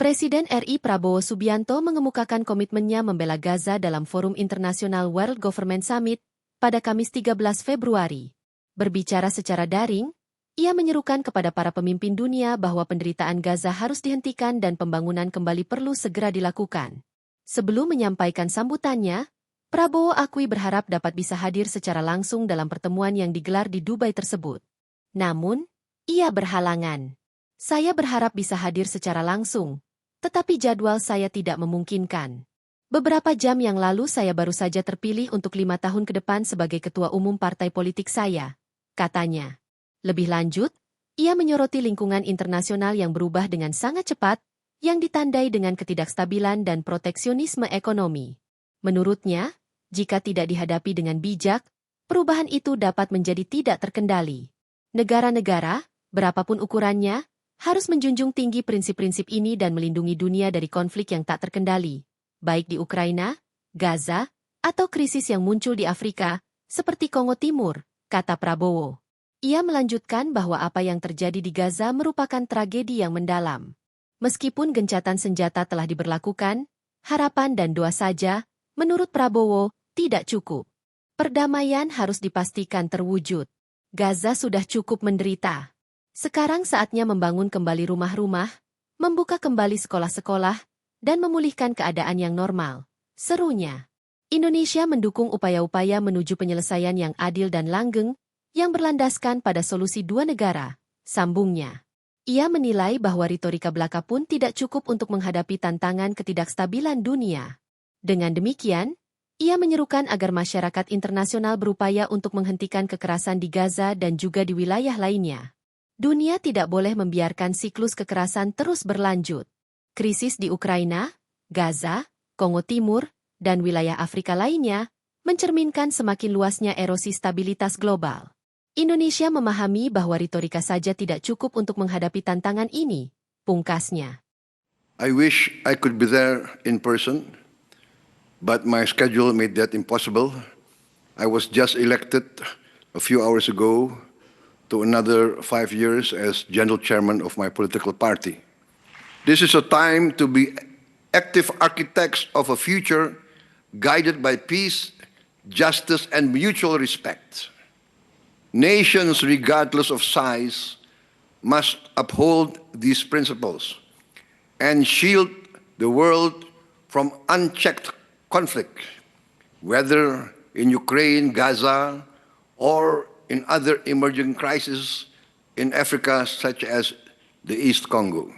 Presiden RI Prabowo Subianto mengemukakan komitmennya membela Gaza dalam Forum Internasional World Government Summit pada Kamis 13 Februari. Berbicara secara daring, ia menyerukan kepada para pemimpin dunia bahwa penderitaan Gaza harus dihentikan dan pembangunan kembali perlu segera dilakukan. Sebelum menyampaikan sambutannya, Prabowo akui berharap dapat bisa hadir secara langsung dalam pertemuan yang digelar di Dubai tersebut. Namun, ia berhalangan. Saya berharap bisa hadir secara langsung, tetapi jadwal saya tidak memungkinkan. Beberapa jam yang lalu saya baru saja terpilih untuk 5 tahun ke depan sebagai ketua umum partai politik saya, katanya. Lebih lanjut, ia menyoroti lingkungan internasional yang berubah dengan sangat cepat, yang ditandai dengan ketidakstabilan dan proteksionisme ekonomi. Menurutnya, jika tidak dihadapi dengan bijak, perubahan itu dapat menjadi tidak terkendali. Negara-negara, berapapun ukurannya, harus menjunjung tinggi prinsip-prinsip ini dan melindungi dunia dari konflik yang tak terkendali, baik di Ukraina, Gaza, atau krisis yang muncul di Afrika, seperti Kongo Timur, kata Prabowo. Ia melanjutkan bahwa apa yang terjadi di Gaza merupakan tragedi yang mendalam. Meskipun gencatan senjata telah diberlakukan, harapan dan doa saja, menurut Prabowo, tidak cukup. Perdamaian harus dipastikan terwujud. Gaza sudah cukup menderita. Sekarang saatnya membangun kembali rumah-rumah, membuka kembali sekolah-sekolah, dan memulihkan keadaan yang normal, serunya. Indonesia mendukung upaya-upaya menuju penyelesaian yang adil dan langgeng, yang berlandaskan pada solusi dua negara, sambungnya. Ia menilai bahwa retorika belaka pun tidak cukup untuk menghadapi tantangan ketidakstabilan dunia. Dengan demikian, ia menyerukan agar masyarakat internasional berupaya untuk menghentikan kekerasan di Gaza dan juga di wilayah lainnya. Dunia tidak boleh membiarkan siklus kekerasan terus berlanjut. Krisis di Ukraina, Gaza, Kongo Timur, dan wilayah Afrika lainnya mencerminkan semakin luasnya erosi stabilitas global. Indonesia memahami bahwa retorika saja tidak cukup untuk menghadapi tantangan ini, pungkasnya. I wish I could be there in person, but my schedule made that impossible. I was just elected a few hours ago to another 5 years as general chairman of my political party. This is a time to be active architects of a future guided by peace, justice, and mutual respect. Nations, regardless of size, must uphold these principles and shield the world from unchecked conflict, whether in Ukraine, Gaza, or in other emerging crises in Africa, such as the East Congo.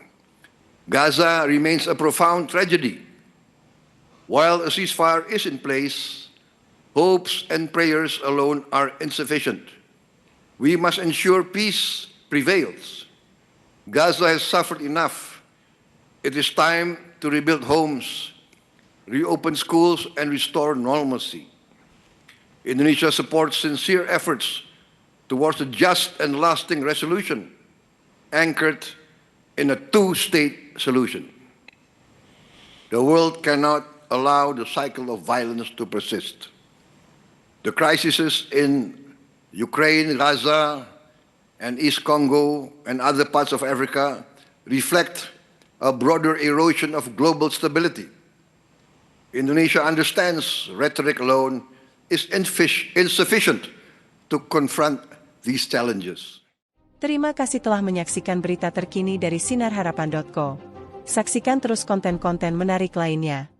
Gaza remains a profound tragedy. While a ceasefire is in place, hopes and prayers alone are insufficient. We must ensure peace prevails. Gaza has suffered enough. It is time to rebuild homes, reopen schools, and restore normalcy. Indonesia supports sincere efforts towards a just and lasting resolution, anchored in a two-state solution. The world cannot allow the cycle of violence to persist. The crises in Ukraine, Gaza, and East Congo, and other parts of Africa reflect a broader erosion of global stability. Indonesia understands rhetoric alone is insufficient to confront these challenges. Terima kasih telah menyaksikan berita terkini dari sinarharapan.co. Saksikan terus konten-konten menarik lainnya.